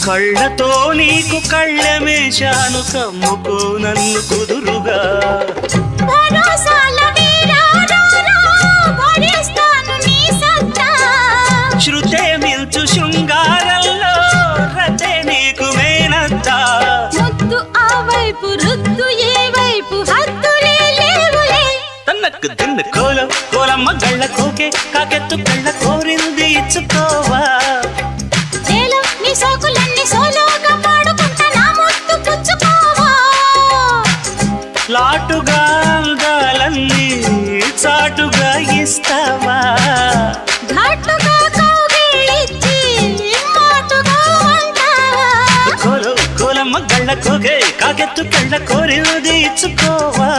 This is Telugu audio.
కళ్ళతో నీకు కళ్ళమేశాను కమ్ముకో నన్ను కుదురుగా శృతే మిల్చు శృంగారంలో రతే నీకు మేనత్తా ముద్దు ఆ వైపు రుద్దు ఏ వైపు హద్దులే లేవులే తన్నకు తిన్ను కోలం కోలమ్మ గళ్ళ కోకే కాకెత్తు కళ్ళ కోరింది ఇచ్చుకోవా నీ సోకులన్నీ సోలోగా పాడుకుంటా నా ముద్దు పుచ్చుకోవా లాటుగా అందాలన్నీ చాటుగా ఇస్తావా ఘాటుగా కౌగిలించి మాటుగా అంటావా కోలమ్మ గళ్ళ కోకే కాకెత్తు కళ్ళ కోరింది ఇచ్చుకోవా